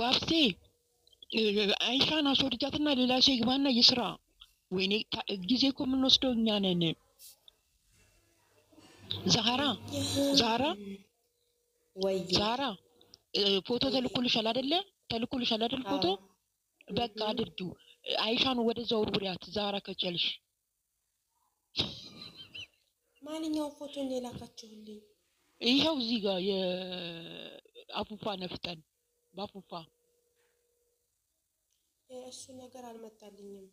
ባብቴ አይሻን አስወርጃትና ሌላ ሰው ይግባና ይስራ ወይኔ ጊዜ እኮ የምንወስደው እኛ ነን ዛራ ወይ ዛራ ፎቶ ተልኩልሻል አይደል ፎቶ በቃ አድርጊው አይሻን ወደዛው ወርውሪያት ዛራ ከጨልሽ ማንኛው ፎቶ እንደላካችሁልኝ ይሄው እዚህ ጋር የአፉፋ ነፍጠን ባፉፋ እሱ ነገር አልመጣልኝም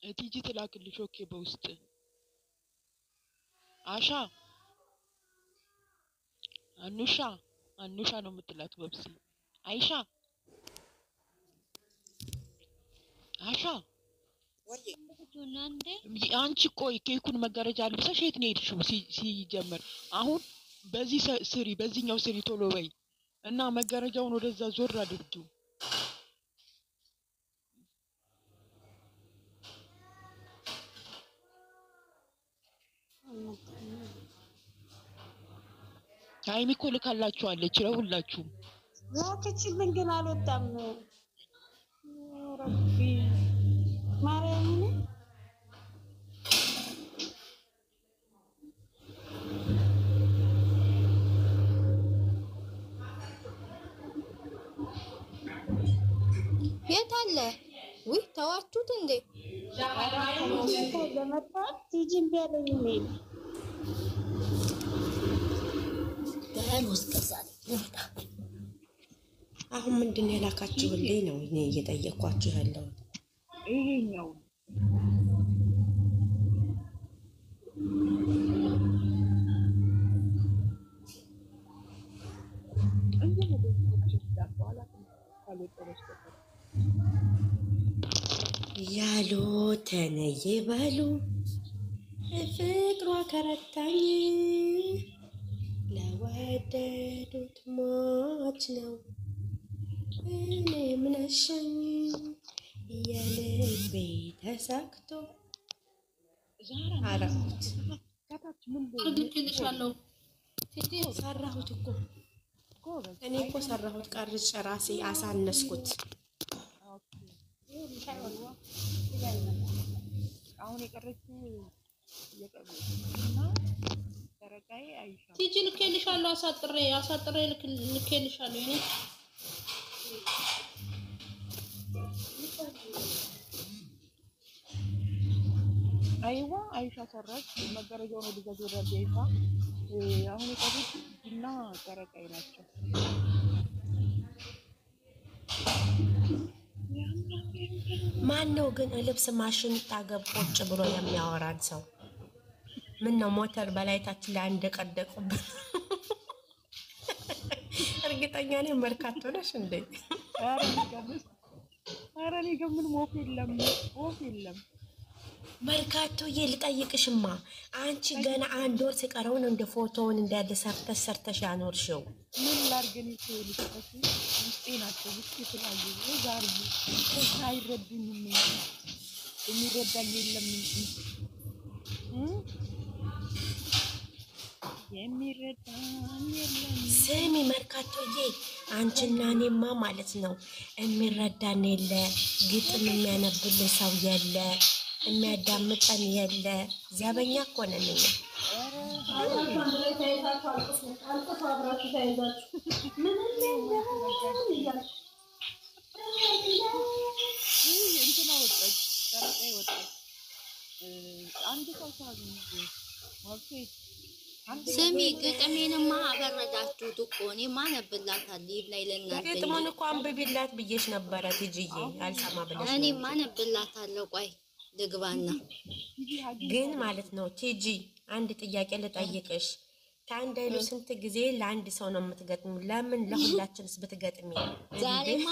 እቲጂ ትላክልሽ ኦኬ በውስጥ አሻ አኑሻ ነው የምትላት ወብሲ አይሻ አሻ ወይ አንቺ ቆይ ኬኩን መጋረጃ አልብሰሽ የት ነው የሄድሽው ሲጀመር አሁን በዚህ ስሪ በዚህኛው ስሪ ቶሎ በይ እና መጋረጃውን ወደዛ ዞር አድርጊው ታይም እኮ ልካላችኋለች ለሁላችሁም ላከችልኝ ግን አልወጣም ረቢ ማርያምን የት አለ ወይ ተዋችሁት እንዴ ለመጣ ቲጂም ቢያለኝ ነው አሁን ምንድነው ያላካችሁልኝ ነው እኔ እየጠየቅኳችሁ ያለው ይሄኛው ያሉ ተነየ ባሉ ፍቅሯ ከረታኝ ለወደዱት ሞት ነው እኔ ምነሸኝ የልቤ ተሳክቶ አረኩት ሰራሁት እኮ እኔ እኮ ሰራሁት ቀርጬ ራሴ አሳነስኩት አሁን የቀረችው የቀረችውና ተረጋይ አይሻ ቲጂ ልኬልሻለሁ አሳጥሬ ልኬልሻለሁ እኔ አይዋ አይሻ ሰራች መጋረጃውን ወደ ዘወር አይሻ አሁን የቀረች እና ተረጋይ ናቸው ማነው ግን ልብስ ማሽን ታገብ ቁጭ ብሎ የሚያወራን ሰው ምን ነው ሞተር በላይታችን ላይ እንደቀደቁበት እርግጠኛ ነኝ መርካቶ ነሽ እንዴ ኧረ እኔ ግን ምንም ወፍ የለም መርካቶ ልጠይቅሽማ አንቺ ገና አንድ ወር ሲቀረውን እንደ ፎቶውን እንዳለ ሰርተሽ ያኖርሽው ምን ላርገን ይልከሽ ውስጤናቸው ውስጤ ተላዩ ዛሬ አይረዱኝም የሚረዳኝ የለም የሚረዳኝ የለም ስሚ መርካቶዬ አንቺና እኔማ ማለት ነው የሚረዳን የለ ግጥም የሚያነብልን ሰው የለ የሚያዳምጠን የለ ዘበኛ እኮ ነን እኛ ስሚ ግጥሜንማ አበረዳችሁት እኮ እኔማ አነብላታለሁ ይብላኝ ለእናንተ ግጥሙን እኮ አንብቢላት ብዬሽ ነበረ ቲጂዬ አልሰማ ብለሽ እኔማ አነብላታለሁ ቆይ ልግባና ግን ማለት ነው ቲጂ አንድ ጥያቄ ልጠይቅሽ ከአንድ አይሉ ስንት ጊዜ ለአንድ ሰው ነው የምትገጥሙ ለምን ለሁላችንስ ብትገጥሚ ዛሬማ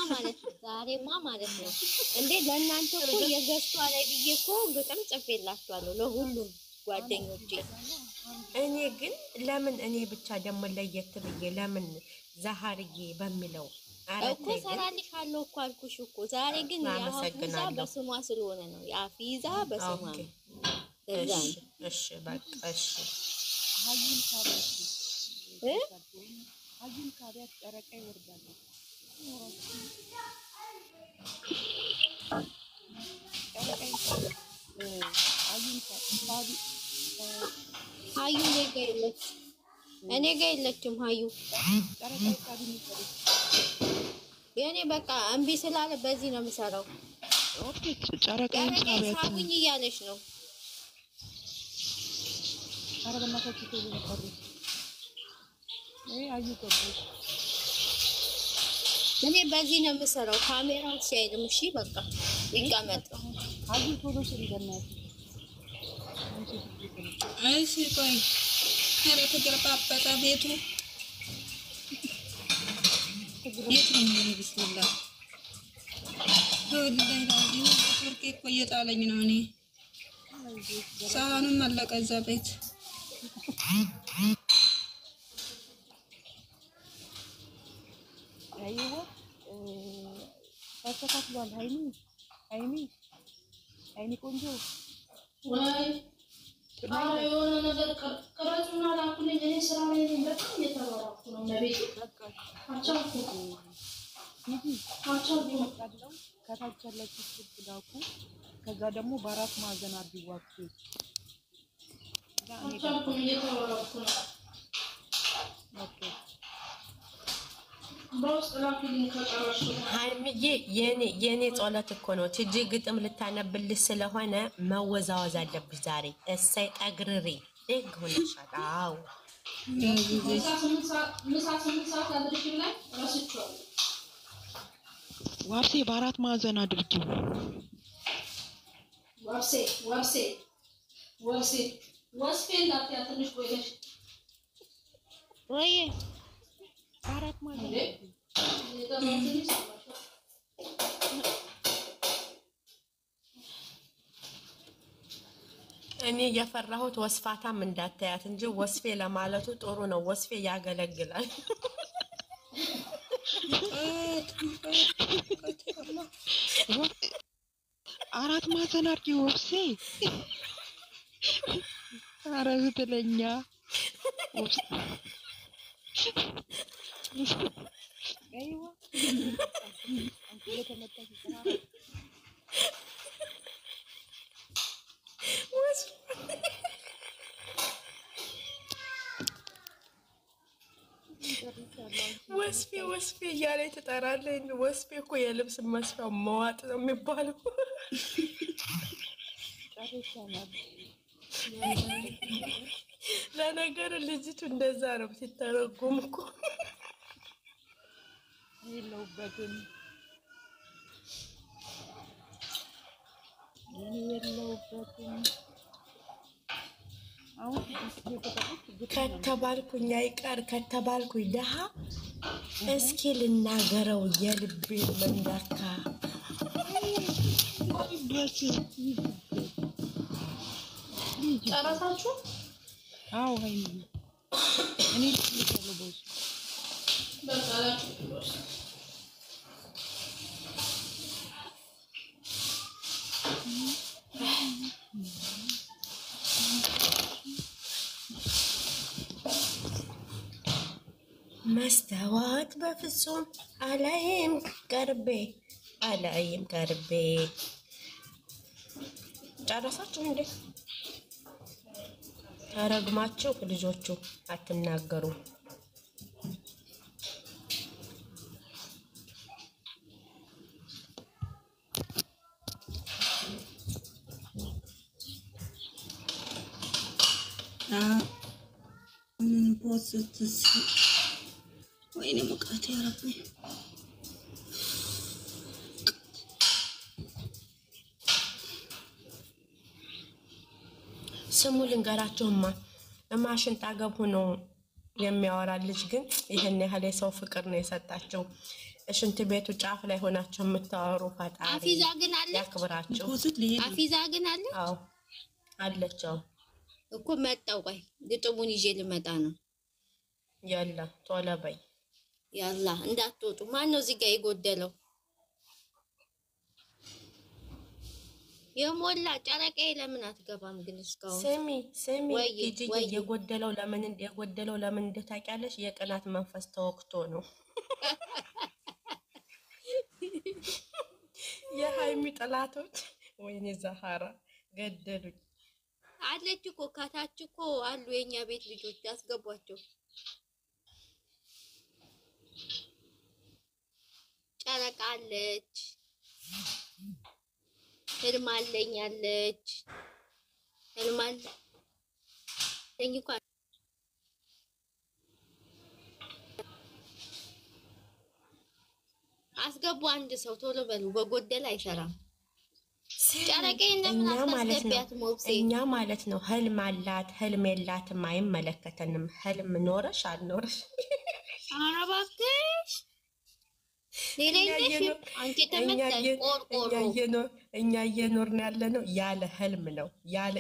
ማለት ነው እንዴ ለእናንተ እኮ የገዝቷ ላይ ብዬ እኮ ግጥም ጽፌላችኋለሁ ለሁሉም ጓደኞቼ እኔ ግን ለምን እኔ ብቻ ደግሞ ለየት ብዬ ለምን ዛሃርዬ በሚለው እኮ ሰራልሻለሁ እኮ አልኩሽ እኮ ዛሬ ግን ያፊዛ በስሟ ስለሆነ ነው ያፊዛ በስሟ እሺ በቃ እሺ ሀይል ካቢያት ጨረቃ ይወርዳል ሀዩ እኔ ጋ የለችም ሀዩ የኔ በቃ እምቢ ስላለ በዚህ ነው የምሰራው። ኦኬ ጨረቃዬን ሳቢያት ሳቡኝ እያለች ነው። ኧረ በእናታችሁ ተው ነበር አዩ ገባች። እኔ በዚህ ነው የምሰራው። ካሜራው ሲያይልም እሺ በቃ ይቀመጥ። አዩ ቶሎ ስሪ በእናትህ። እሺ ቆይ ኧረ ተገለባበጠ ቤቱ የት ነው ቢስሚላህ ወላሂ ላዚም ቱርክ እኮ እየጣለኝ ነው። እኔ ሳህኑም አለቀ እዛ ቤት። አይዋ ተስተካክሏል። ሃይሚ ቆንጆ ወይ የሆነ ነገር ቀረጹና ላኩልኝ። እኔ ስራ ላይ ነኝ። በጣም እየተሯሯጥኩ ነው። መቤት አልቻልኩም። ከታች ያለችው ላኩ። ከዛ ደግሞ በአራት ማዕዘን አድርጓት። አልቻልኩም። እየተሯሯጥኩ ነው። ኦኬ በውስጥ ላኩልኝ ከጨረሱ። ሃይሚዬ የኔ ጸሎት እኮ ነው። ትጂ ግጥም ልታነብልሽ ስለሆነ መወዛወዝ አለብሽ ዛሬ። እሰይ ጠግርሪ ደግ ሆነሻል። አዎ ምሳ 8 ሰዓት አድርጊው ላይ ረስቼዋለሁ። ዋብሴ በአራት ማዕዘን አድርጊው። ወስፌ እንዳትያ ትንሽ ቆይተሽ ወይ በአራት ማዕዘን እኔ የፈራሁት ወስፋታም እንዳታያት እንጂ ወስፌ ለማለቱ ጥሩ ነው። ወስፌ ያገለግላል። አራት ማዕዘን አድርጊው ወብሴ። ኧረ ብትለኛ አይዋ ወስፌ እያለች ትጠራለች። ወስፌ እኮ የልብስ መስፊያው መዋጥ ነው የሚባለው። ለነገር ልጅቱ እንደዛ ነው ሲተረጎም እኮ የለውበትም። ከተባልኩኝ አይቀር ከተባልኩኝ ደሃ እስኪ ልናገረው የልቤን መንዳካ ጨረሳችሁ? አዎ ሃይሚ እኔ ልትልከለው በውስጥ በቃላችሁ መስተዋት በፍጹም አላይም ቀርቤ። ጨረሳችሁ እንዴ? ተረግማችሁ ልጆቹ አትናገሩ። ፖስትስ ወይኔ ሙቀት ያረብኝ። ስሙ ልንገራቸውማ ማሽን ጣገብ ሆኖ የሚያወራ ልጅ ግን ይሄን ያህል የሰው ፍቅር ነው የሰጣቸው። ሽንት ቤቱ ጫፍ ላይ ሆናቸው የምታወሩ ፈጣሪ አፊዛ ግን አለ ያክብራቸው። አፊዛ ግን አለ። አዎ አለቸው እኮ መጣው። ቆይ ግጥሙን ይዤ ልመጣ ነው። ያላ ቶሎ በይ ያላ እንዳትወጡ። ማን ነው እዚህ ጋር የጎደለው? የሞላ ጨረቃዬ ለምን አትገባም ግን እስካሁን? ስሚ ጂጂ የጎደለው ለምን እንደታውቂያለሽ? የቅናት መንፈስ ተወክቶ ነው። የሃይሚ ጠላቶች ወይኔ ዛሃራ ገደሉኝ። አለች እኮ ከታች እኮ አሉ የኛ ቤት ልጆች ያስገቧቸው። ጨረቃ አለች፣ ህልም አለኝ አለች፣ ህልም አለኝ እኮ አስገቡ። አንድ ሰው ቶሎ በሉ፣ በጎደል አይሰራም። እኛ ማለት ነው ህልም አላት ህልም የላትም አይመለከተንም። ህልም ኖረሽ አልኖረሽ ኧረ እባክሽ እኛ እየኖርን ያለ ነው ያለ ህልም ነው። ያለ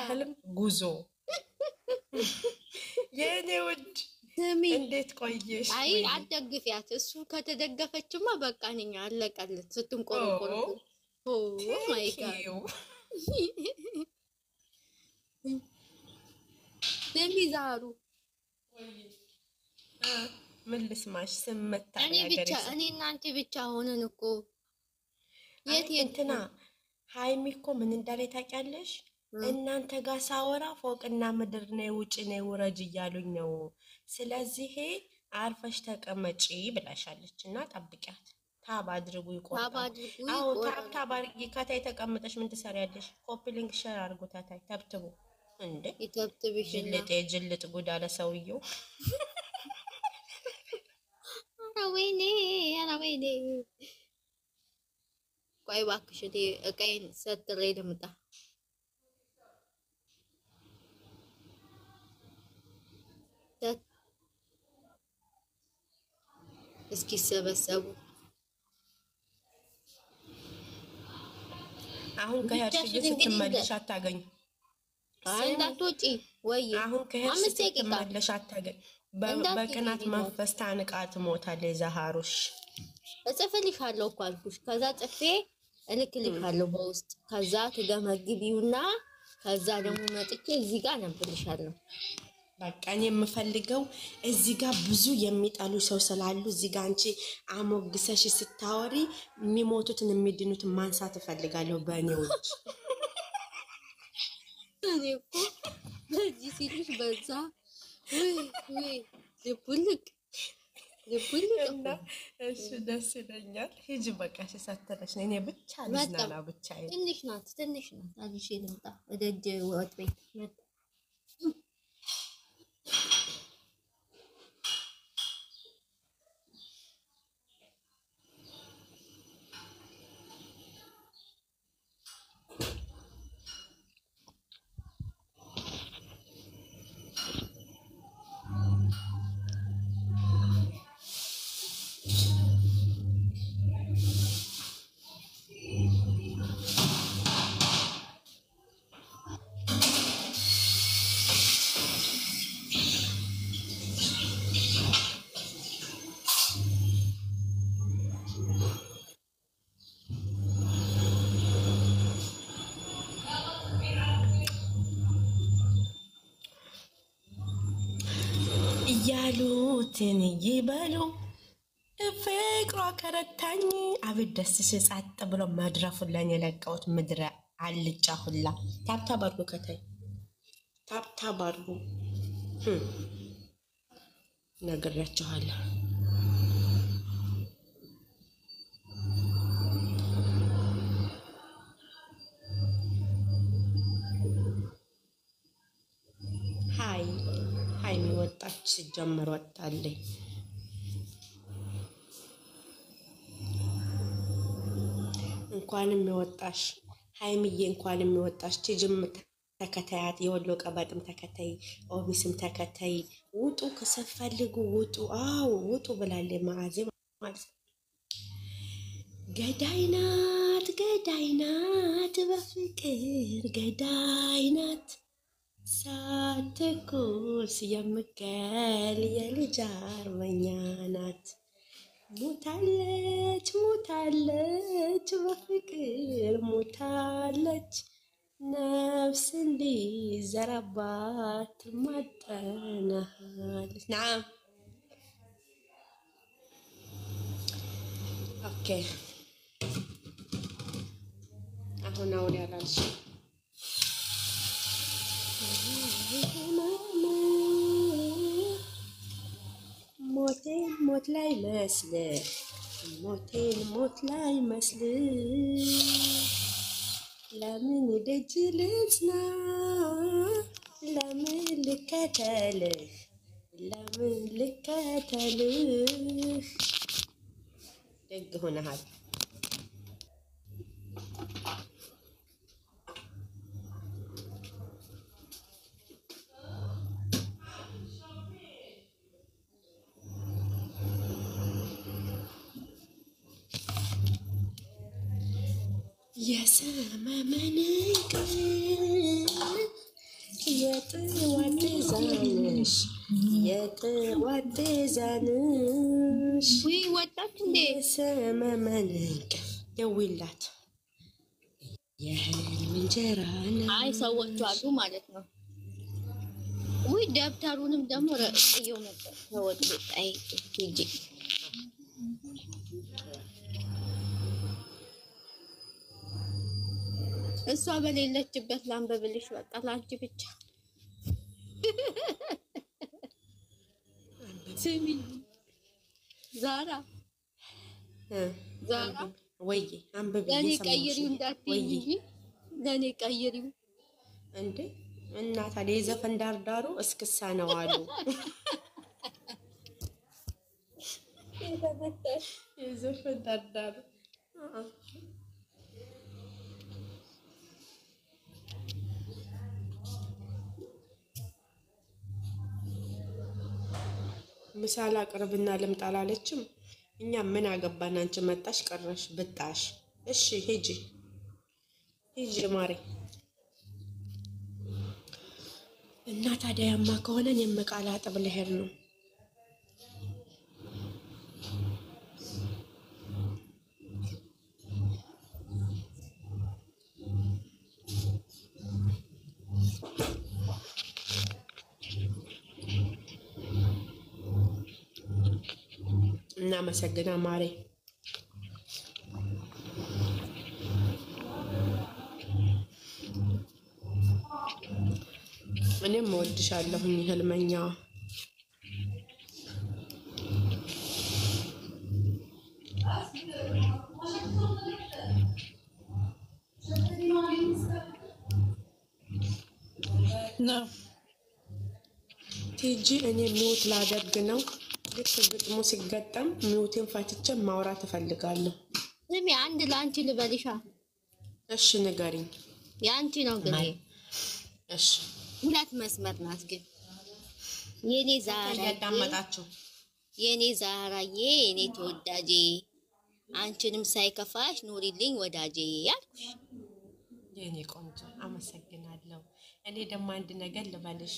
ህልም ጉዞ የኔ ውድ እንዴት ቆየሽ? አይ አትደግፊያት። እሱ ከተደገፈችማ በቃ ነኝ አለቀለት። ስትንቆረቆር ኦ ማይ ጋድ ለሚዛሩ ምን ልስማሽ? ስመታ እኔ እናንተ ብቻ ሆነን እኮ እንትና ሃይሚ እኮ ምን እንዳለ ታውቂያለሽ? እናንተ ጋር ሳወራ ፎቅና ምድር ነው ውጭ ነው ውረጅ እያሉኝ ነው። ስለዚህ አርፈሽ ተቀመጪ ብላሻለች እና ጠብቂያት። ታብ አድርጉ ይቆጣል። አዎ ታብ አድርጊ። ከታይ ተቀመጠሽ ምን ትሰሪያለሽ? ኮፒ ሊንክ ሼር አድርጉ። ታታይ ተብትቡ እንዴ ይተብትብሽና ጅልጥ ጉድ አለ ሰውየው። ኧረ ወይኔ ቆይ እባክሽ እቃዬን ሰጥሬ ልምጣ። እስኪ ሰበሰቡ። አሁን ከሄድሽ ስትመለሽ አታገኝ። እንዳትወጪ ወይ አሁን ከሄድሽ ስትመለሽ አታገኝ። በቅናት መንፈስ ታንቃ ትሞታለች። ዛሃሩሽ እጽፍልሻለሁ እኮ አልኩሽ። ከዛ ጽፌ እልክልሻለሁ በውስጥ። ከዛ ትገመግቢውና ከዛ ደግሞ መጥቼ እዚህ ጋር አነብልሻለሁ። በቃ እኔ የምፈልገው እዚህ ጋር ብዙ የሚጠሉ ሰው ስላሉ እዚህ ጋር አንቺ አሞግሰሽ ስታወሪ የሚሞቱትን የሚድኑትን ማንሳት እፈልጋለሁ በእኔዎች። እኔ እኮ በዚህ ሲልሽ በዛ ወይ ልቡልቅ እና እሺ ደስ ይለኛል። ሂጂ በቃ ሰተረሽ እኔ ብቻ ልዝናና ብቻ። ትንሽ ናት አልሽ ልምጣ ወደጅ ወጥ ቤት መጣ። ያሉትን ይበሉ ፍቅሯ ከረታኝ። አቤት ደስ ጸጥ ብሎ መድረፉን ለኔ የለቀውት ምድረ አልጫ ሁላ። ታብታብ አድርጉ፣ ከታይ ታብታብ አድርጉ። ነግሬያችኋለሁ። ሃይሚ ወጣች። ሲጀመር ወጣለኝ። እንኳንም የወጣሽ ሃይሚዬ፣ እንኳንም የወጣሽ። ትጅም ተከታያት፣ የወሎ ቀበጥም ተከታይ፣ ኦቢስም ተከታይ። ውጡ ከሰፈልጉ ውጡ። አዎ ውጡ ብላለች መዓዜ ማለት ነው። ገዳይናት ገዳይናት በፍቅር ገዳይናት ሳትኩስ የምገል የልጅ አርበኛ ናት። ሞታለች ሞታለች በፍቅር ሞታለች። ነፍስ እንዲዘራባት ማጠናሃለች። ናም ኦኬ አሁን ያላልሽ ሞቴን ሞት ላይ መስል ሞቴን ሞት ላይ መስል ለምን ደጅ ልጽና ለምን ልከተልህ ለምን ልከተልህ ደግ ሆነሃል። የሰመመን ቀን የጥዋት ዛንሽ የጥዋት ዛንሽ ወይ ወጣች እንዴ? የሰመመን ቀን ደውይላት የህልም እንጀራ ነው። አይ ሰዎቹ አሉ ማለት ነው። ወይ ደብተሩንም ደግሞ ረእየው ነበር ተወጥ በጣይ ሂጂ እሷ በሌለችበት ላንበብልሽ በቃ ላንቺ ብቻ። ስሚ ዛራ ወይ አንብብ ለኔ ቀይሪው እንዳትይኝ እንጂ ለኔ ቀይሪው እንዴ። እና ታዲያ የዘፈን ዳርዳሩ እስክሳ ነው አሉ። የዘፈን ዳርዳሩ ምሳሌ አቅርብና ልምጣ አላለችም። እኛ ምን አገባን? አንቺ መጣሽ ቀረሽ ብጣሽ። እሺ ሂጂ ሂጂ ማሪ። እና ታዲያ ያማ ከሆነ እኔም ቃል አጥብ ልሄድ ነው። እናመሰግና ማሬ። እኔም እወድሻለሁኝ ህልመኛ። ቲጂ እኔ ሚውት ላደርግ ነው። ልክ ግጥሙ ሲገጠም ሚውቴን ፈትቼ ማውራት እፈልጋለሁ። ስሚ አንድ ለአንቺ ልበልሻ። እሺ ንገሪኝ። የአንቺ ነው ግን እሺ ሁለት መስመር ናት ግን የኔ ዛራ ያዳመጣችሁ የኔ ዛራዬ የኔ ተወዳጄ አንቺንም ሳይከፋሽ ኑሪልኝ ወዳጄ ያልኩሽ የኔ ቆንጆ አመሰግናለሁ። እኔ ደግሞ አንድ ነገር ልበልሽ።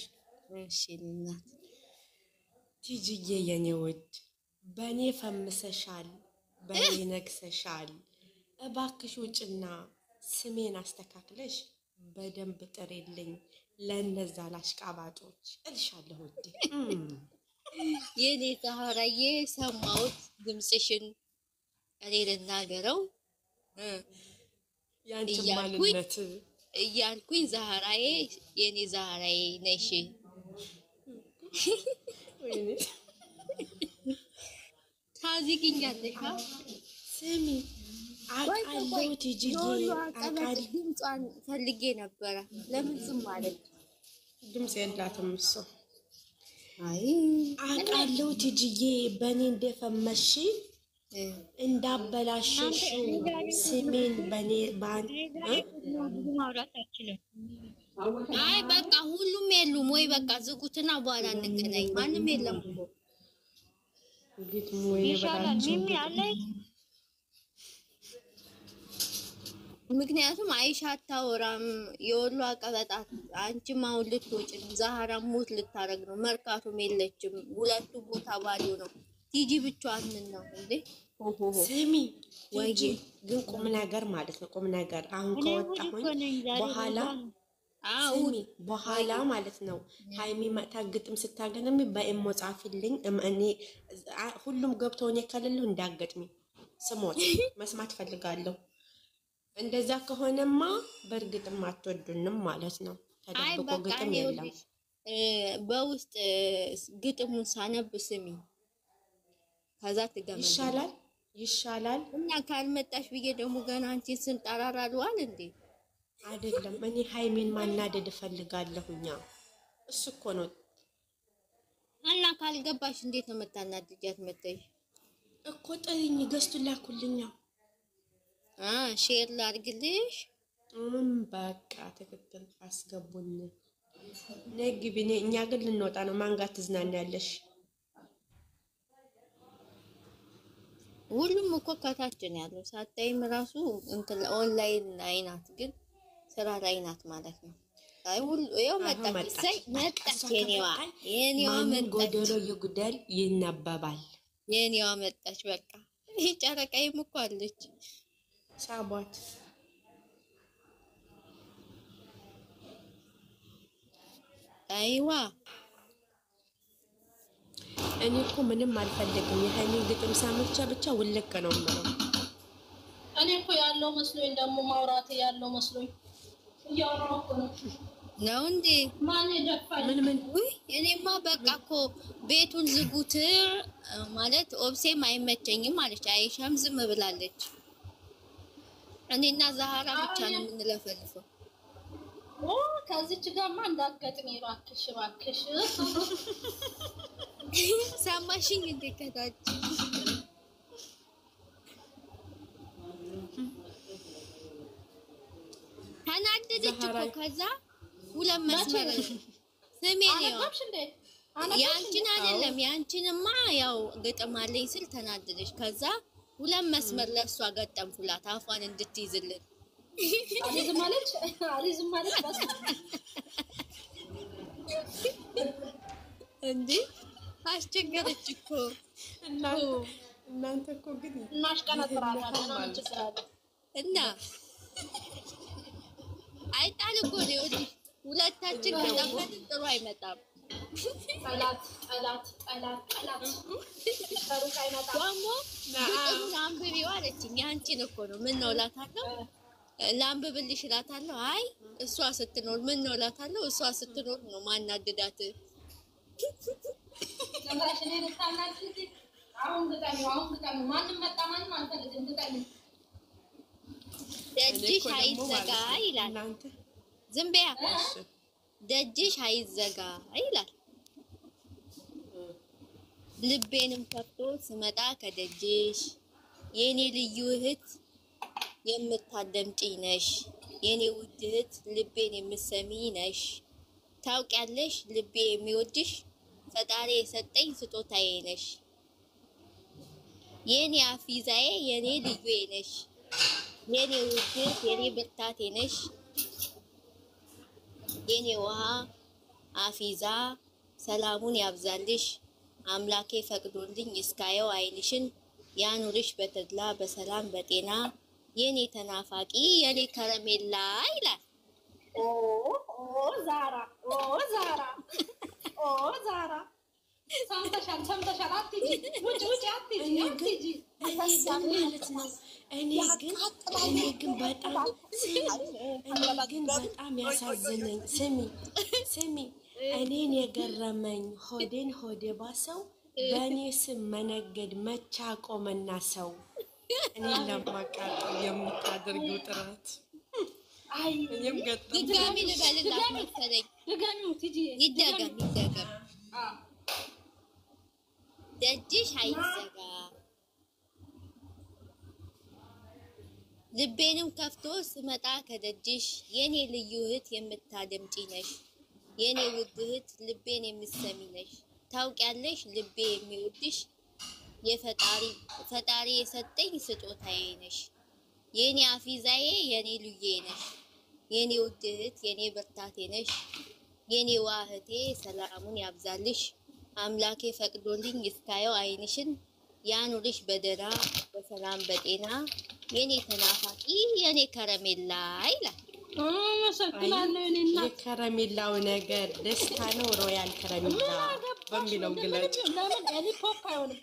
እሺ እናት ቲጂዬ የኔ ውድ በእኔ ፈምሰሻል፣ በእኔ ነግሰሻል። እባክሽ ውጭና ስሜን አስተካክለሽ በደንብ ጥሪልኝ ለነዛ ላሽቃባጮች እልሻለሁ ውዴ። የኔ ዛራዬ ሰማሁት ድምፅሽን እኔ ልናገረው ያንቺ ማንነት እያልኩኝ ዛራዬ የኔ ዛራዬ ነሽ። ወይኔ ታዚግኛለሽ። ስሚ አቃለው ቲጂዬ አቃል ድምጿን ፈልጌ ነበረ። ለምን ዝም ማለት? ድምፅ የላትም እሷ። አይ አቃለው ቲጂዬ በእኔ እንደፈመሽ እንዳበላሽሽ ስሜን በኔ ባን ማውራት አልችልም። አይ በቃ ሁሉም የሉም ወይ በቃ ዝጉትና በኋላ እንገናኝ። ማንም የለም እኮ ግጥሙ ወይ ይሻላል። ሚሚ አለኝ። ምክንያቱም አይሻ አታወራም። የወሎ አቀበጣት አንቺም አሁን ልትወጪ ነው። ዛህራ ሞት ልታረግ ነው። መርካቶም የለችም። ሁለቱ ቦታ ባዶ ነው። ቲጂ ብቻዋን ምን ነው እንዴ? ስሚ ወይ ግን ቁም ነገር ማለት ነው። ቁም ነገር አሁን ከወጣሁኝ በኋላ ስሚ በኋላ ማለት ነው። ሃይሚ መታ ግጥም ስታገነሚ በእሞ ጻፊልኝ። እኔ ሁሉም ገብተው እኔ ከሌለሁ እንዳገጥሚ ስሞት መስማት ፈልጋለሁ። እንደዛ ከሆነማ በእርግጥም አትወዱንም ማለት ነው። ተደብቆ ግጥም የለም። በውስጥ ግጥሙን ሳነብ ስሚ፣ ከዛ ትገመኝ ይሻላል። እና ካልመጣሽ ብዬ ደግሞ ገና አንቺን ስንጠራራለዋል እንዴ? አይደለም እኔ ሃይሜን ማናደድ እፈልጋለሁኛ። እሱ እኮ ነው። እና ካልገባሽ እንዴት ነው የምታናድጃት? መተሽ እኮ ጥሪኝ፣ ገዝቱን ላኩልኛ። ሼር ላድርግልሽ። በቃ ትክክል፣ አስገቡኝ። ነግቢ ነኝ። እኛ ግን ልንወጣ ነው። ማን ጋር ትዝናኛለሽ? ሁሉም እኮ ከታች ነው ያለው። ሳታይም ራሱ እንትን ኦንላይን ላይ ናት፣ ግን ስራ ላይ ናት ማለት ነው። አይ ሁሉ ያው መጣች የኔዋ መጣች። ጎደሎ ይጉደል ይነበባል። የኔዋ መጣች። በቃ ይሄ ጨረቃዬም እኮ አለች። ሳቧት አይዋ እኔ እኮ ምንም አልፈልግም። የሃይሚ ግጥም ሳመቻ ብቻ ውልቅ ነው የምለው። እኔ እኮ ያለው መስሎኝ ደግሞ ማውራት ያለው መስሎኝ እያወራሁ እኮ ነው እንዴ? ማን ይደፋል? ምን ውይ እኔማ በቃ እኮ ቤቱን ዝጉት ማለት ኦብሴም አይመቸኝም አለች። አይሻም ዝም ብላለች። እኔና ዛሃራ ብቻ ነው የምንለፈልፈው። ከዚች ጋርማ እንዳትገጥሚ እባክሽ። ሰማሽኝ እንዴ? ከታች ተናደደች እኮ። ከዛ ሁለት መስመር ስሜ ነው ያንቺን አይደለም ያንቺንማ ያው ግጥም አለኝ ስል ተናደደች። ከዛ ሁለት መስመር ለሷ ገጠምኩላት አፏን እንድትይዝልን። አሊዝም ማለት እንዴ አስቸገረች እኮ። እናንተ እኮ ግን እናሽቀነጥራለን ነው እንችላለን። እና አይጣል እኮ ነው ሁለታችን ከጠፋን ጥሩ አይመጣም። ጠላት ተሩቅ አይመጣም። ደግሞ ግጥሙን አንብቢው አለችኝ። አንቺን እኮ ነው ምን ነው እላታለሁ። ላንብብልሽ እላታለሁ። አይ እሷ ስትኖር ምን ነው እላታለሁ። እሷ ስትኖር ነው ማናደዳት። ለምራሽ እኔ ልታናድድ አሁን ግጠሚ ማንም መጣ ማንም አንፈልግም። ግጠሚ ደጅሽ አይዘጋ ይላል። ዝም በያ ደጅሽ አይዘጋ ይላል። ልቤንም ከፍቶ ስመጣ ከደጅሽ የኔ ልዩ እህት የምታደምጪኝ ነሽ። የኔ ውድ እህት ልቤን የምትሰሚ ነሽ። ታውቂያለሽ ልቤ የሚወድሽ ፈጣሪ የሰጠኝ ስጦታዬ ነሽ። የኔ አፊዛዬ የኔ ልዩዬ ነሽ። የኔ ውድ እህት የኔ ብርታቴ ነሽ። የኔ ውሃ አፊዛ ሰላሙን ያብዛልሽ። አምላኬ ፈቅዶልኝ እስካየው አይንሽን ያኑርሽ በተድላ በሰላም በጤና የኔ ተናፋቂ የኔ ከረሜላ ይላል። ዛራ ሰምተሻል። አትሂጂ ውጭ አትሂጂ። ማለት ነው። እኔ ግን በጣም ያሳዝነኝ ስሚ እኔን የገረመኝ ሆዴ ባሰው በእኔ ስም መነገድ መቻ ቆመና ሰው እኔን ለማቃጠል የምታደርጊው ጥረት እኔም ድጋሚ ልበልላት መሰለኝ። ይደገም ደጅሽ አይዘጋ ልቤንም ከፍቶ ስመጣ ከደጅሽ የኔ ልዩ እህት የምታደምጪ ነሽ። የኔ ውድ እህት ልቤን የምትሰሚ ነሽ። ታውቂያለሽ ልቤ የሚወድሽ ፈጣሪ የሰጠኝ ስጦታዬ ነሽ። የኔ አፊዛዬ የኔ ልዩዬ ነሽ። የኔ ውድ እህት የኔ ብርታቴ ነሽ። የኔ ዋህቴ ሰላሙን ያብዛልሽ። አምላኬ ፈቅዶልኝ እስካየው አይንሽን ያኑርሽ በደራ በሰላም በጤና የኔ ተናፋቂ የኔ ከረሜላ ይላል። መሰክናለሁ። እኔና የከረሜላው ነገር ደስታ ነው። ሮያል ከረሜላ በሚለው ግለጭ። ለምን ኤሊፖፕ አይሆንም?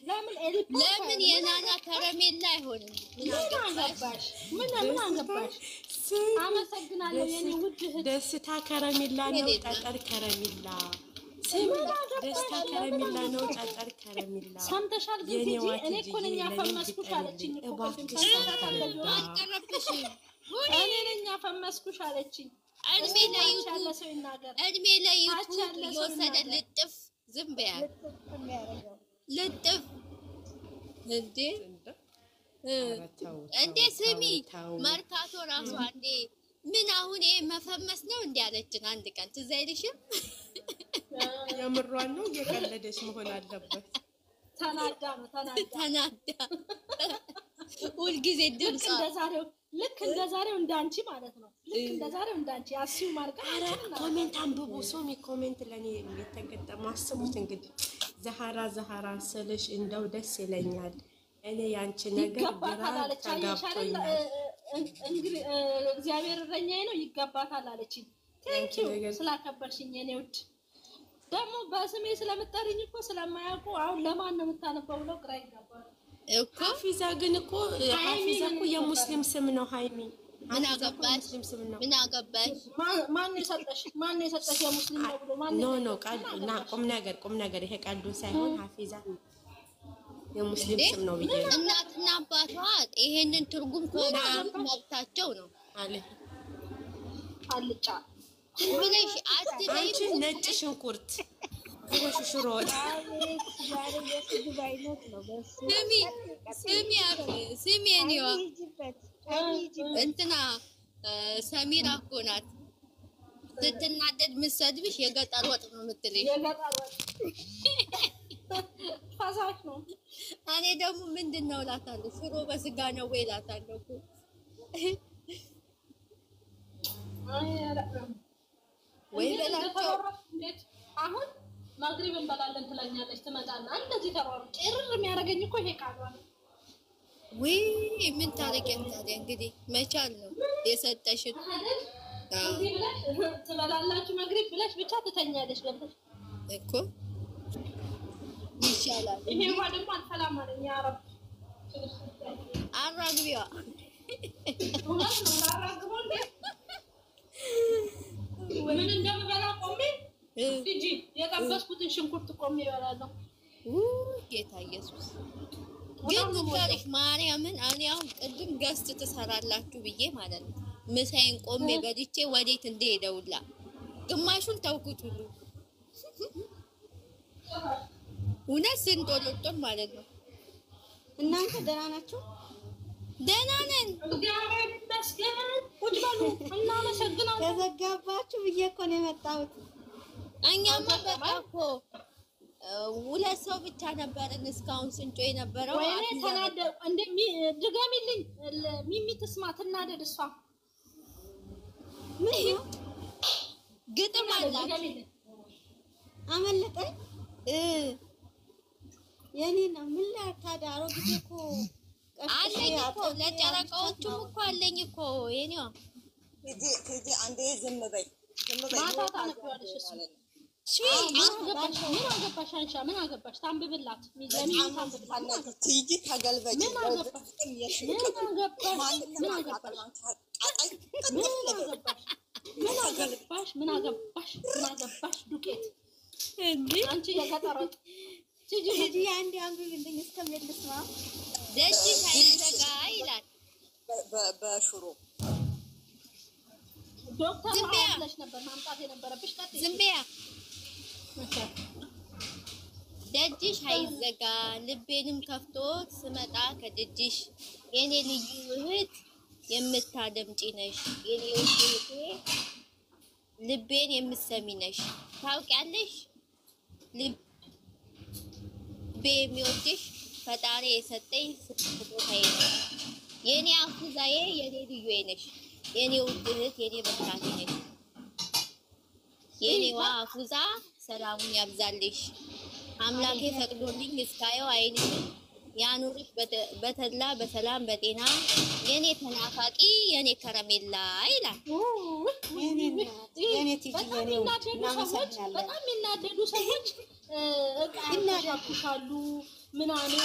ለምን የናና ከረሜላ አይሆንም? ምን አገባሽ? ምን አገባሽ? አመሰግናለሁ የኔ ውድ እህት። ደስታ ከረሜላ ነው ጠጠር ከረሜላ። ደስታ ከረሜላ ነው ጠጠር ከረሜላ። ሰምተሻል? ግን እኔ እኮ ነኝ ያፈመስኩሽ አለችኝ እኮ። እኔ ነኝ ያፈመስኩሽ አለችኝ። እድሜ ላይ ዩቱብ የወሰደ ልጥፍ ዝም በያ ልጥፍ እንዴ ስሚ መርካቶ ራሱ አንዴ ምን አሁን ይሄ መፈመስ ነው እንዴ አለችን አንድ ቀን ትዝ አይልሽም? የምሯን ነው እየቀለደች መሆን አለበት። ተናዳ ሁልጊዜ ድምፅ ልክ እንደዛሬው እንዳንቺ ማለት ነው። ልክ እንደዛሬው እንዳንቺ አሲው ማርጋ ኮሜንት አንብቡ። ሶሚ ኮሜንት ለኔ የተገጠመ አስቡት እንግዲህ ዘሃራ ስልሽ እንደው ደስ ይለኛል። እኔ ያንቺ ነገር ግራ ተጋብቶኛል። እንግዲህ እግዚአብሔር እረኛዬ ነው ይገባታል አለችኝ። ቴንኪው ስላከበርሽኝ የኔ ውድ። ደግሞ በስሜ ስለምጠሪኝ እኮ ስለማያውቁ አሁን ለማን ነው የምታነበው ብለው ግራ ይገባል እኮ። ሀፊዛ ግን እኮ ሀፊዛ እኮ የሙስሊም ስም ነው። ሃይሚ ምን አገባሽ? ማን የሰጠሽ የሙስሊም ነው ብሎ ማን ኖ ቃልና ቁም ነገር ይሄ ቀልዱ ሳይሆን ሀፊዛ የሙስሊም ስም ነው ብዬ እናትና አባቷ ይሄንን ትርጉም ከወሰዱት መብታቸው ነው አለ አልጫ ብለሽ አትበይ። አንቺ ነጭ ሽንኩርት ሽሮ ስሚ እኔዋ እንትና ሰሚራ እኮ ናት ስትናደድ የምትሰድብሽ የገጠር ወጥ ነው የምትልሽ። ፈሳሽ ነው። እኔ ደግሞ ምንድን ነው እላታለሁ፣ ሽሮ በስጋ ነው ወይ እላታለሁ እኮ። ወይ በላቸው አሁን ማግሪብ እንበላለን ትለኛለች፣ ትመጣና እንደዚህ ተሯሩ ጭርር የሚያደርገኝ እኮ ይሄ ቃሏ ነው። ወይ ምን ታደርጊያለሽ ታዲያ? እንግዲህ መቻል ነው የሰጠሽን። ትበላላችሁ ማግሪብ ብለሽ ብቻ ትተኛለሽ ገብተሽ እኮ ይሻላል። ይሄ ደግሞ አልፈላም አለኝ። ያ ረብ አራግቢዋ ምን እንደምበላ ቆሜ እንጂ የጠበስኩትን ሽንኩርት ቆሜ እበላለሁ። ጌታ ኢየሱስ ግን ምንታሪክ ማርያምን እኔ አሁን ቅድም ገስት ትሰራላችሁ ብዬ ማለት ነው ምሳዬን ቆሜ በልቼ ወዴት እንደሄደውላ ግማሹን ተውኩት ሁሉ እውነት ስንጦሎጦን ማለት ነው። እናንተ ደህና ናችሁ? ደህና ነን። እግዚአብሔር ይመስገን። ቁጭ በሉ እናመሰግናለን። ተዘጋባችሁ ብዬ እኮ ነው የመጣሁት። እኛማ በቃ እኮ ሁለት ሰው ብቻ ነበርን እስካሁን ስንጮ የነበረው። ወይኔ ተናደው ድገሚልኝ። ሚሚ ትስማ ትናደድ እሷ። ምን ነው ግጥም አላት አመለጠኝ። የኔ ነው ምን ላድርግ ታዲያ? አሮጊት እኮ አለኝ እኮ ለጨረቃዎቹም እኮ አለኝ እኮ የኔዋ ቲጂ አንዴ ዝም በይ ማታ ታነቢዋለሽ። እሱ ምን አገባሽ አንሻ? ምን አገባሽ? ታንብብላት ሚዘኒ ታንብብላት። ቲጂ ተገልበጭ። ምን አገባሽ? ዱቄት እንዴ አንቺ የገጠሮት ቲጂ አንዴ አንብብልኝ እስከምልስማ። ደጅ ሳይዘጋ ይላል በሽሮ ዶክተር አለሽ ነበር ማምጣት የነበረብሽ። ዝም በያ ደጅሽ አይዘጋ ልቤንም ከፍቶት ስመጣ ከደጅሽ የኔ ልዩ እህት የምታደምጪ ነሽ። የኔ እህቴ ልቤን የምትሰሚ ነሽ። ታውቂያለሽ ልቤ የሚወድሽ ፈጣሪ የሰጠኝ ስጦታዬ ነሽ። የኔ አፉዛዬ የኔ ልዩዬ ነሽ። የኔ ውድ እህት የኔ ብርታቴ ነሽ። የኔዋ አፉዛ ሰላሙን ያብዛልሽ። አምላኬ ፈቅዶልኝ እስካየው አይንሽን ያኑርሽ በተላ በሰላም በጤና የኔ ተናፋቂ የኔ ከረሜላ ይላል። የኔ ቲጂ የኔ በጣም የሚናደዱ ሰዎች እቃ ያሻኩሻሉ ምናምን